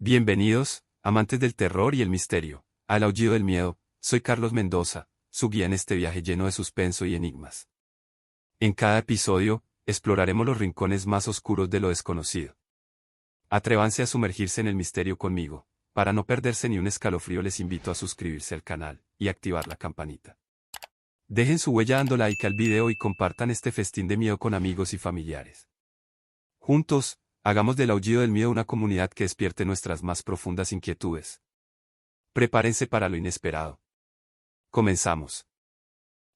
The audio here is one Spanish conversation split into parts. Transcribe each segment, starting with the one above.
Bienvenidos, amantes del terror y el misterio, al Aullido del Miedo. Soy Carlos Mendoza, su guía en este viaje lleno de suspenso y enigmas. En cada episodio, exploraremos los rincones más oscuros de lo desconocido. Atrévanse a sumergirse en el misterio conmigo. Para no perderse ni un escalofrío, les invito a suscribirse al canal y activar la campanita. Dejen su huella dando like al video y compartan este festín de miedo con amigos y familiares. Juntos, hagamos del Aullido del Miedo una comunidad que despierte nuestras más profundas inquietudes. Prepárense para lo inesperado. Comenzamos.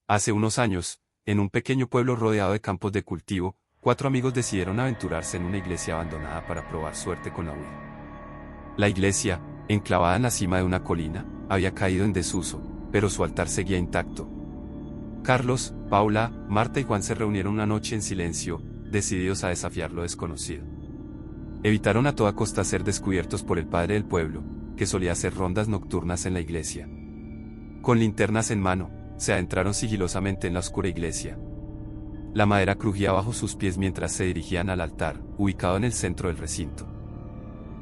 Hace unos años, en un pequeño pueblo rodeado de campos de cultivo, 4 amigos decidieron aventurarse en una iglesia abandonada para probar suerte con la ouija. La iglesia, enclavada en la cima de una colina, había caído en desuso, pero su altar seguía intacto. Carlos, Paula, Marta y Juan se reunieron una noche en silencio, decididos a desafiar lo desconocido. Evitaron a toda costa ser descubiertos por el padre del pueblo, que solía hacer rondas nocturnas en la iglesia. Con linternas en mano, se adentraron sigilosamente en la oscura iglesia. La madera crujía bajo sus pies mientras se dirigían al altar, ubicado en el centro del recinto.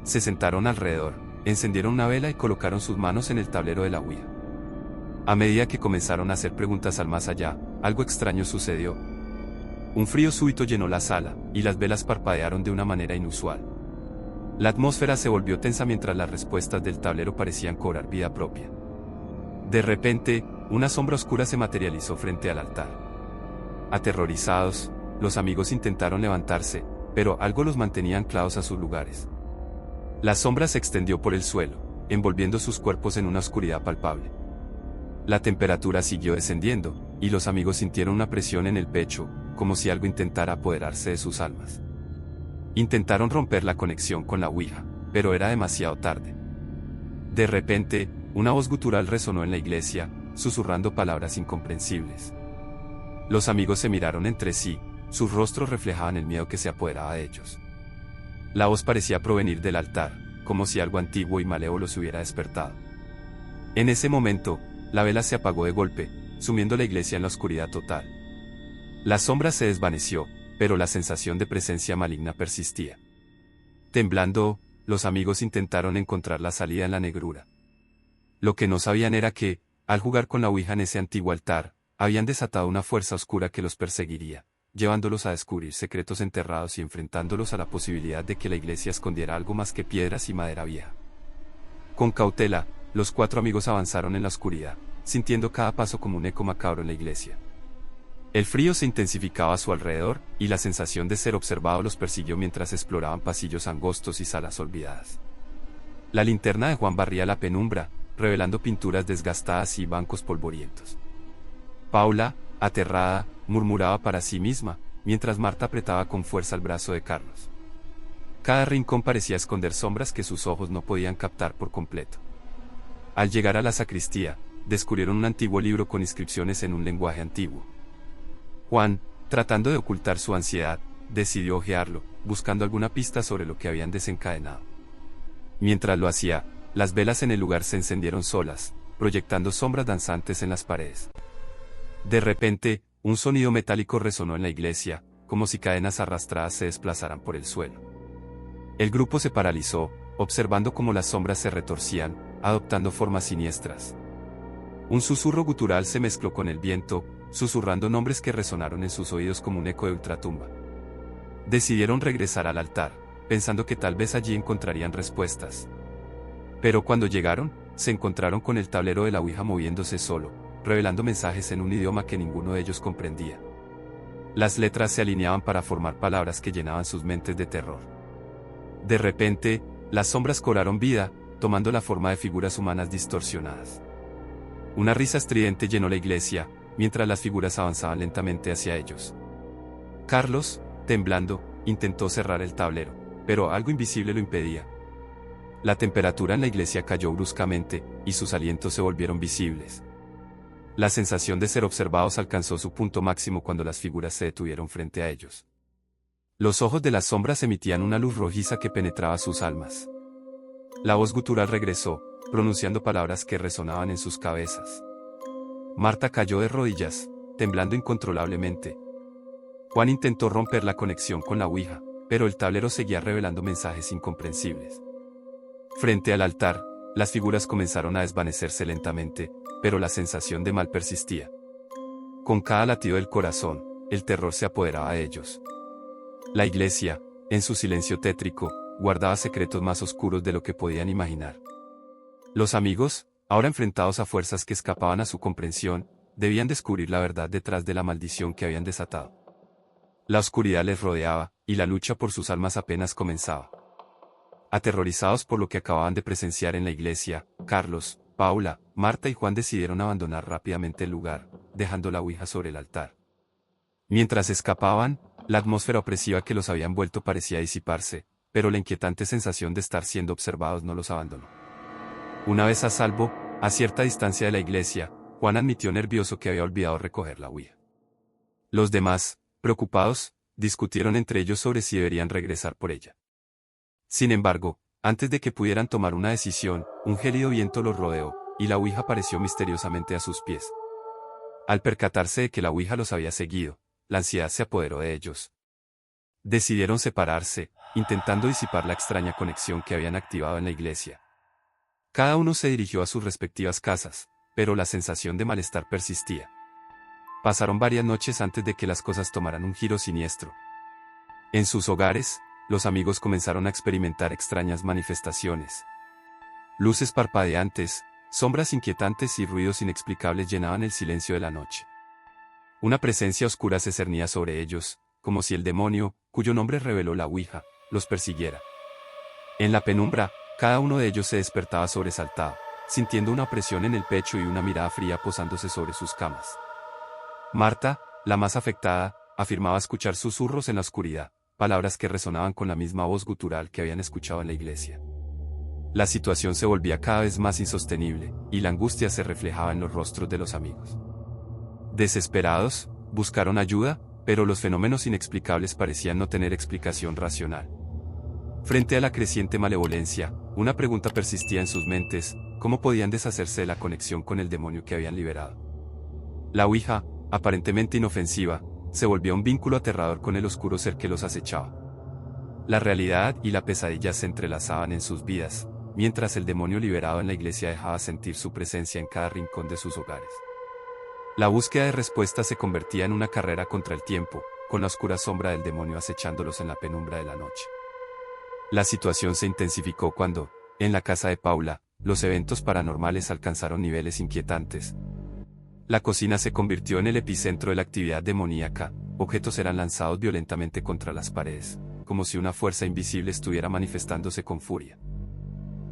Se sentaron alrededor, encendieron una vela y colocaron sus manos en el tablero de la ouija. A medida que comenzaron a hacer preguntas al más allá, algo extraño sucedió. Un frío súbito llenó la sala, y las velas parpadearon de una manera inusual. La atmósfera se volvió tensa mientras las respuestas del tablero parecían cobrar vida propia. De repente, una sombra oscura se materializó frente al altar. Aterrorizados, los amigos intentaron levantarse, pero algo los mantenía anclados a sus lugares. La sombra se extendió por el suelo, envolviendo sus cuerpos en una oscuridad palpable. La temperatura siguió descendiendo, y los amigos sintieron una presión en el pecho, como si algo intentara apoderarse de sus almas. Intentaron romper la conexión con la ouija, pero era demasiado tarde. De repente, una voz gutural resonó en la iglesia, susurrando palabras incomprensibles. Los amigos se miraron entre sí, sus rostros reflejaban el miedo que se apoderaba de ellos. La voz parecía provenir del altar, como si algo antiguo y malévolo se hubiera despertado. En ese momento, la vela se apagó de golpe, sumiendo la iglesia en la oscuridad total. La sombra se desvaneció, pero la sensación de presencia maligna persistía. Temblando, los amigos intentaron encontrar la salida en la negrura. Lo que no sabían era que, al jugar con la ouija en ese antiguo altar, habían desatado una fuerza oscura que los perseguiría, llevándolos a descubrir secretos enterrados y enfrentándolos a la posibilidad de que la iglesia escondiera algo más que piedras y madera vieja. Con cautela, los 4 amigos avanzaron en la oscuridad, sintiendo cada paso como un eco macabro en la iglesia. El frío se intensificaba a su alrededor, y la sensación de ser observado los persiguió mientras exploraban pasillos angostos y salas olvidadas. La linterna de Juan barría la penumbra, revelando pinturas desgastadas y bancos polvorientos. Paula, aterrada, murmuraba para sí misma, mientras Marta apretaba con fuerza el brazo de Carlos. Cada rincón parecía esconder sombras que sus ojos no podían captar por completo. Al llegar a la sacristía, descubrieron un antiguo libro con inscripciones en un lenguaje antiguo. Juan, tratando de ocultar su ansiedad, decidió hojearlo, buscando alguna pista sobre lo que habían desencadenado. Mientras lo hacía, las velas en el lugar se encendieron solas, proyectando sombras danzantes en las paredes. De repente, un sonido metálico resonó en la iglesia, como si cadenas arrastradas se desplazaran por el suelo. El grupo se paralizó, observando cómo las sombras se retorcían, adoptando formas siniestras. Un susurro gutural se mezcló con el viento, susurrando nombres que resonaron en sus oídos como un eco de ultratumba. Decidieron regresar al altar, pensando que tal vez allí encontrarían respuestas. Pero cuando llegaron, se encontraron con el tablero de la ouija moviéndose solo, revelando mensajes en un idioma que ninguno de ellos comprendía. Las letras se alineaban para formar palabras que llenaban sus mentes de terror. De repente, las sombras cobraron vida, tomando la forma de figuras humanas distorsionadas. Una risa estridente llenó la iglesia, mientras las figuras avanzaban lentamente hacia ellos. Carlos, temblando, intentó cerrar el tablero, pero algo invisible lo impedía. La temperatura en la iglesia cayó bruscamente, y sus alientos se volvieron visibles. La sensación de ser observados alcanzó su punto máximo cuando las figuras se detuvieron frente a ellos. Los ojos de las sombras emitían una luz rojiza que penetraba sus almas. La voz gutural regresó, pronunciando palabras que resonaban en sus cabezas. Marta cayó de rodillas, temblando incontrolablemente. Juan intentó romper la conexión con la ouija, pero el tablero seguía revelando mensajes incomprensibles. Frente al altar, las figuras comenzaron a desvanecerse lentamente, pero la sensación de mal persistía. Con cada latido del corazón, el terror se apoderaba de ellos. La iglesia, en su silencio tétrico, guardaba secretos más oscuros de lo que podían imaginar. Los amigos, ahora enfrentados a fuerzas que escapaban a su comprensión, debían descubrir la verdad detrás de la maldición que habían desatado. La oscuridad les rodeaba, y la lucha por sus almas apenas comenzaba. Aterrorizados por lo que acababan de presenciar en la iglesia, Carlos, Paula, Marta y Juan decidieron abandonar rápidamente el lugar, dejando la ouija sobre el altar. Mientras escapaban, la atmósfera opresiva que los había envuelto parecía disiparse, pero la inquietante sensación de estar siendo observados no los abandonó. Una vez a salvo, a cierta distancia de la iglesia, Juan admitió nervioso que había olvidado recoger la ouija. Los demás, preocupados, discutieron entre ellos sobre si deberían regresar por ella. Sin embargo, antes de que pudieran tomar una decisión, un gélido viento los rodeó, y la ouija apareció misteriosamente a sus pies. Al percatarse de que la ouija los había seguido, la ansiedad se apoderó de ellos. Decidieron separarse, intentando disipar la extraña conexión que habían activado en la iglesia. Cada uno se dirigió a sus respectivas casas, pero la sensación de malestar persistía. Pasaron varias noches antes de que las cosas tomaran un giro siniestro. En sus hogares, los amigos comenzaron a experimentar extrañas manifestaciones. Luces parpadeantes, sombras inquietantes y ruidos inexplicables llenaban el silencio de la noche. Una presencia oscura se cernía sobre ellos, como si el demonio, cuyo nombre reveló la ouija, los persiguiera. En la penumbra, cada uno de ellos se despertaba sobresaltado, sintiendo una opresión en el pecho y una mirada fría posándose sobre sus camas. Marta, la más afectada, afirmaba escuchar susurros en la oscuridad, palabras que resonaban con la misma voz gutural que habían escuchado en la iglesia. La situación se volvía cada vez más insostenible, y la angustia se reflejaba en los rostros de los amigos. Desesperados, buscaron ayuda, pero los fenómenos inexplicables parecían no tener explicación racional. Frente a la creciente malevolencia, una pregunta persistía en sus mentes: ¿cómo podían deshacerse de la conexión con el demonio que habían liberado? La ouija, aparentemente inofensiva, se volvió un vínculo aterrador con el oscuro ser que los acechaba. La realidad y la pesadilla se entrelazaban en sus vidas, mientras el demonio liberado en la iglesia dejaba sentir su presencia en cada rincón de sus hogares. La búsqueda de respuestas se convertía en una carrera contra el tiempo, con la oscura sombra del demonio acechándolos en la penumbra de la noche. La situación se intensificó cuando, en la casa de Paula, los eventos paranormales alcanzaron niveles inquietantes. La cocina se convirtió en el epicentro de la actividad demoníaca, objetos eran lanzados violentamente contra las paredes, como si una fuerza invisible estuviera manifestándose con furia.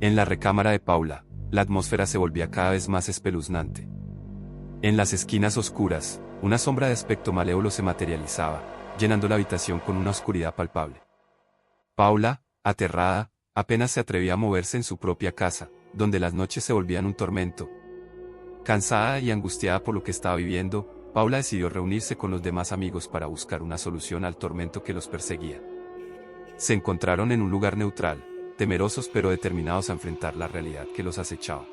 En la recámara de Paula, la atmósfera se volvía cada vez más espeluznante. En las esquinas oscuras, una sombra de aspecto malévolo se materializaba, llenando la habitación con una oscuridad palpable. Paula, aterrada, apenas se atrevía a moverse en su propia casa, donde las noches se volvían un tormento. Cansada y angustiada por lo que estaba viviendo, Paula decidió reunirse con los demás amigos para buscar una solución al tormento que los perseguía. Se encontraron en un lugar neutral, temerosos pero determinados a enfrentar la realidad que los acechaba.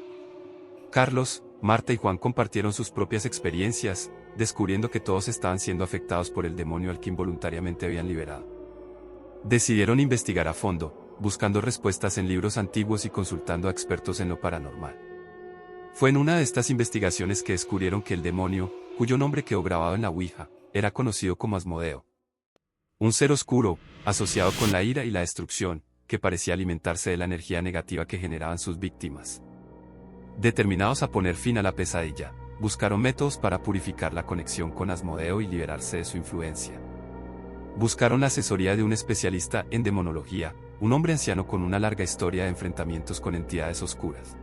Carlos, Marta y Juan compartieron sus propias experiencias, descubriendo que todos estaban siendo afectados por el demonio al que involuntariamente habían liberado. Decidieron investigar a fondo, buscando respuestas en libros antiguos y consultando a expertos en lo paranormal. Fue en una de estas investigaciones que descubrieron que el demonio, cuyo nombre quedó grabado en la ouija, era conocido como Asmodeo. Un ser oscuro, asociado con la ira y la destrucción, que parecía alimentarse de la energía negativa que generaban sus víctimas. Determinados a poner fin a la pesadilla, buscaron métodos para purificar la conexión con Asmodeo y liberarse de su influencia. Buscaron la asesoría de un especialista en demonología, un hombre anciano con una larga historia de enfrentamientos con entidades oscuras.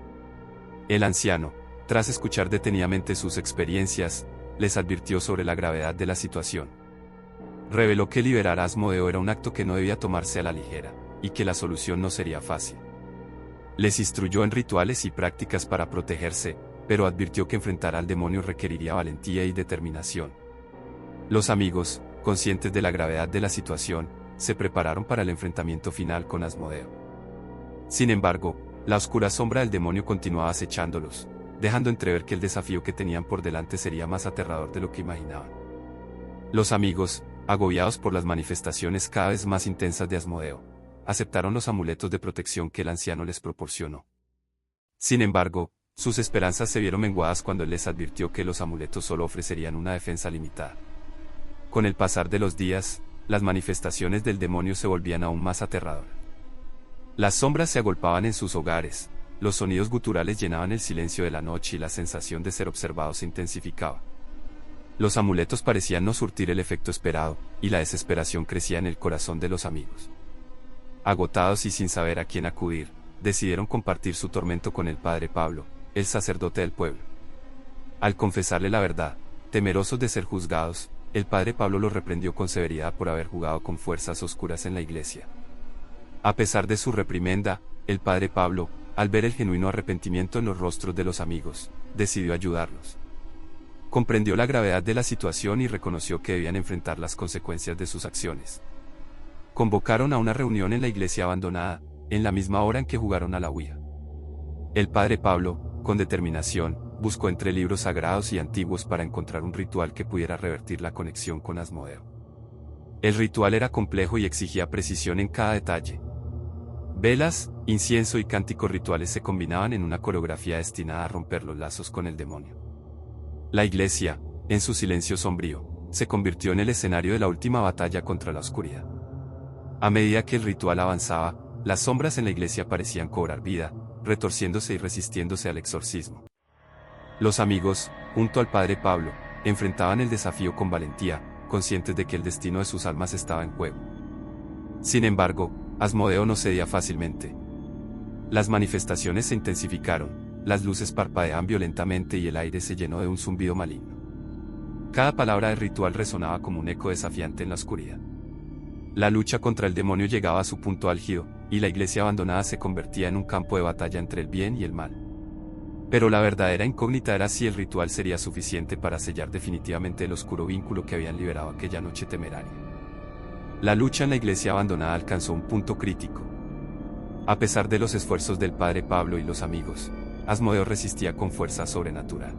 El anciano, tras escuchar detenidamente sus experiencias, les advirtió sobre la gravedad de la situación. Reveló que liberar a Asmodeo era un acto que no debía tomarse a la ligera, y que la solución no sería fácil. Les instruyó en rituales y prácticas para protegerse, pero advirtió que enfrentar al demonio requeriría valentía y determinación. Los amigos, conscientes de la gravedad de la situación, se prepararon para el enfrentamiento final con Asmodeo. Sin embargo, la oscura sombra del demonio continuaba acechándolos, dejando entrever que el desafío que tenían por delante sería más aterrador de lo que imaginaban. Los amigos, agobiados por las manifestaciones cada vez más intensas de Asmodeo, aceptaron los amuletos de protección que el anciano les proporcionó. Sin embargo, sus esperanzas se vieron menguadas cuando él les advirtió que los amuletos solo ofrecerían una defensa limitada. Con el pasar de los días, las manifestaciones del demonio se volvían aún más aterradoras. Las sombras se agolpaban en sus hogares, los sonidos guturales llenaban el silencio de la noche y la sensación de ser observados se intensificaba. Los amuletos parecían no surtir el efecto esperado, y la desesperación crecía en el corazón de los amigos. Agotados y sin saber a quién acudir, decidieron compartir su tormento con el padre Pablo, el sacerdote del pueblo. Al confesarle la verdad, temerosos de ser juzgados, el padre Pablo los reprendió con severidad por haber jugado con fuerzas oscuras en la iglesia. A pesar de su reprimenda, el padre Pablo, al ver el genuino arrepentimiento en los rostros de los amigos, decidió ayudarlos. Comprendió la gravedad de la situación y reconoció que debían enfrentar las consecuencias de sus acciones. Convocaron a una reunión en la iglesia abandonada, en la misma hora en que jugaron a la Ouija. El padre Pablo, con determinación, buscó entre libros sagrados y antiguos para encontrar un ritual que pudiera revertir la conexión con Asmodeo. El ritual era complejo y exigía precisión en cada detalle. Velas, incienso y cánticos rituales se combinaban en una coreografía destinada a romper los lazos con el demonio. La iglesia, en su silencio sombrío, se convirtió en el escenario de la última batalla contra la oscuridad. A medida que el ritual avanzaba, las sombras en la iglesia parecían cobrar vida, retorciéndose y resistiéndose al exorcismo. Los amigos, junto al padre Pablo, enfrentaban el desafío con valentía, conscientes de que el destino de sus almas estaba en juego. Sin embargo, Asmodeo no cedía fácilmente. Las manifestaciones se intensificaron, las luces parpadeaban violentamente y el aire se llenó de un zumbido maligno. Cada palabra del ritual resonaba como un eco desafiante en la oscuridad. La lucha contra el demonio llegaba a su punto álgido, y la iglesia abandonada se convertía en un campo de batalla entre el bien y el mal. Pero la verdadera incógnita era si el ritual sería suficiente para sellar definitivamente el oscuro vínculo que habían liberado aquella noche temeraria. La lucha en la iglesia abandonada alcanzó un punto crítico. A pesar de los esfuerzos del padre Pablo y los amigos, Asmodeo resistía con fuerza sobrenatural.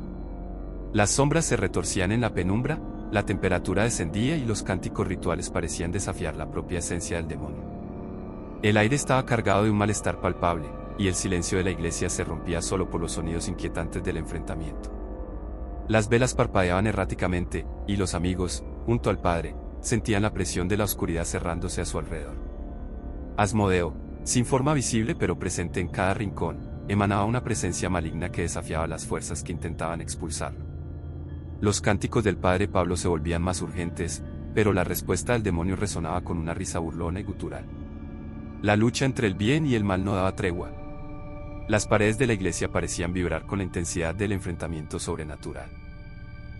Las sombras se retorcían en la penumbra, la temperatura descendía y los cánticos rituales parecían desafiar la propia esencia del demonio. El aire estaba cargado de un malestar palpable, y el silencio de la iglesia se rompía solo por los sonidos inquietantes del enfrentamiento. Las velas parpadeaban erráticamente, y los amigos, junto al padre, sentían la presión de la oscuridad cerrándose a su alrededor. Asmodeo, sin forma visible pero presente en cada rincón, emanaba una presencia maligna que desafiaba las fuerzas que intentaban expulsarlo. Los cánticos del padre Pablo se volvían más urgentes, pero la respuesta del demonio resonaba con una risa burlona y gutural. La lucha entre el bien y el mal no daba tregua. Las paredes de la iglesia parecían vibrar con la intensidad del enfrentamiento sobrenatural.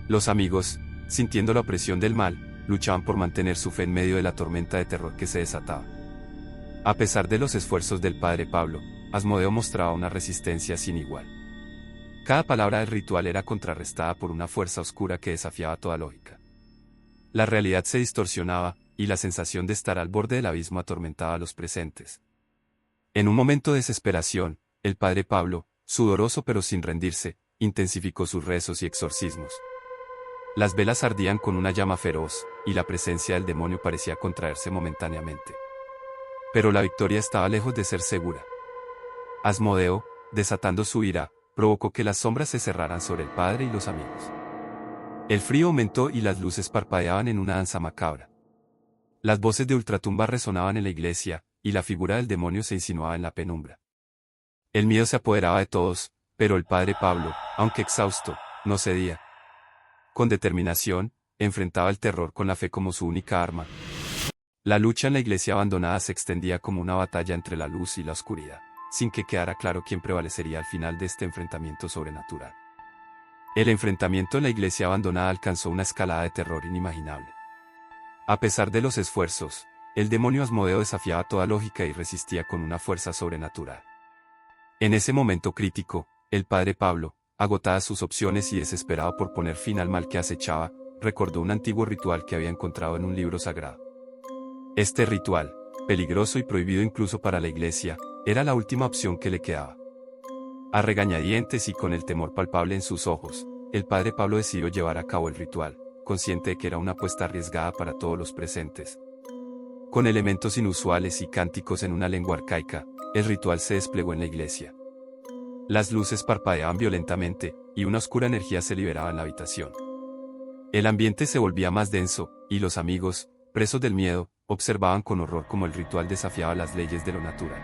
Los amigos, sintiendo la opresión del mal, luchaban por mantener su fe en medio de la tormenta de terror que se desataba. A pesar de los esfuerzos del padre Pablo, Asmodeo mostraba una resistencia sin igual. Cada palabra del ritual era contrarrestada por una fuerza oscura que desafiaba toda lógica. La realidad se distorsionaba, y la sensación de estar al borde del abismo atormentaba a los presentes. En un momento de desesperación, el padre Pablo, sudoroso pero sin rendirse, intensificó sus rezos y exorcismos. Las velas ardían con una llama feroz, y la presencia del demonio parecía contraerse momentáneamente. Pero la victoria estaba lejos de ser segura. Asmodeo, desatando su ira, provocó que las sombras se cerraran sobre el padre y los amigos. El frío aumentó y las luces parpadeaban en una danza macabra. Las voces de ultratumba resonaban en la iglesia, y la figura del demonio se insinuaba en la penumbra. El miedo se apoderaba de todos, pero el padre Pablo, aunque exhausto, no cedía. Con determinación, enfrentaba el terror con la fe como su única arma. La lucha en la iglesia abandonada se extendía como una batalla entre la luz y la oscuridad, sin que quedara claro quién prevalecería al final de este enfrentamiento sobrenatural. El enfrentamiento en la iglesia abandonada alcanzó una escalada de terror inimaginable. A pesar de los esfuerzos, el demonio Asmodeo desafiaba toda lógica y resistía con una fuerza sobrenatural. En ese momento crítico, el padre Pablo, agotadas sus opciones y desesperado por poner fin al mal que acechaba, recordó un antiguo ritual que había encontrado en un libro sagrado. Este ritual, peligroso y prohibido incluso para la iglesia, era la última opción que le quedaba. A regañadientes y con el temor palpable en sus ojos, el padre Pablo decidió llevar a cabo el ritual, consciente de que era una apuesta arriesgada para todos los presentes. Con elementos inusuales y cánticos en una lengua arcaica, el ritual se desplegó en la iglesia. Las luces parpadeaban violentamente, y una oscura energía se liberaba en la habitación. El ambiente se volvía más denso, y los amigos, presos del miedo, observaban con horror cómo el ritual desafiaba las leyes de lo natural.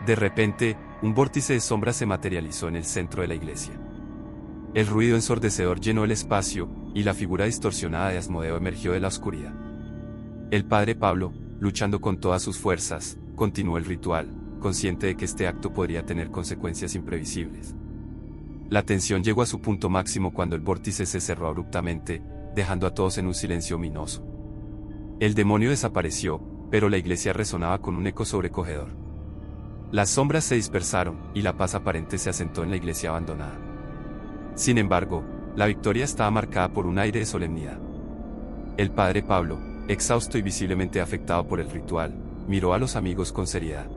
De repente, un vórtice de sombras se materializó en el centro de la iglesia. El ruido ensordecedor llenó el espacio, y la figura distorsionada de Asmodeo emergió de la oscuridad. El padre Pablo, luchando con todas sus fuerzas, continuó el ritual, consciente de que este acto podría tener consecuencias imprevisibles. La tensión llegó a su punto máximo cuando el vórtice se cerró abruptamente, dejando a todos en un silencio ominoso. El demonio desapareció, pero la iglesia resonaba con un eco sobrecogedor. Las sombras se dispersaron, y la paz aparente se asentó en la iglesia abandonada. Sin embargo, la victoria estaba marcada por un aire de solemnidad. El padre Pablo, exhausto y visiblemente afectado por el ritual, miró a los amigos con seriedad.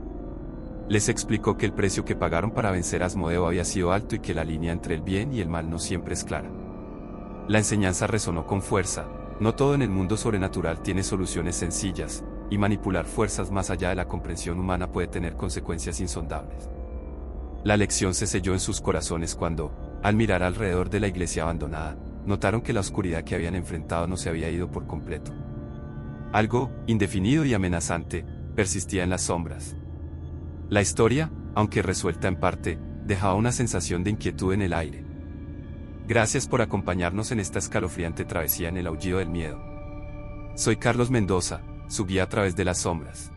Les explicó que el precio que pagaron para vencer a Asmodeo había sido alto y que la línea entre el bien y el mal no siempre es clara. La enseñanza resonó con fuerza: no todo en el mundo sobrenatural tiene soluciones sencillas, y manipular fuerzas más allá de la comprensión humana puede tener consecuencias insondables. La lección se selló en sus corazones cuando, al mirar alrededor de la iglesia abandonada, notaron que la oscuridad que habían enfrentado no se había ido por completo. Algo, indefinido y amenazante, persistía en las sombras. La historia, aunque resuelta en parte, dejaba una sensación de inquietud en el aire. Gracias por acompañarnos en esta escalofriante travesía en el aullido del miedo. Soy Carlos Mendoza, su guía a través de las sombras.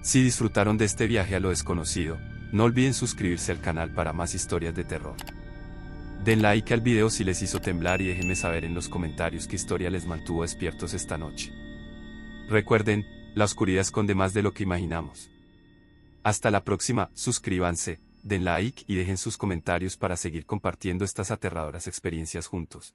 Si disfrutaron de este viaje a lo desconocido, no olviden suscribirse al canal para más historias de terror. Den like al video si les hizo temblar y déjenme saber en los comentarios qué historia les mantuvo despiertos esta noche. Recuerden, la oscuridad esconde más de lo que imaginamos. Hasta la próxima, suscríbanse, den like y dejen sus comentarios para seguir compartiendo estas aterradoras experiencias juntos.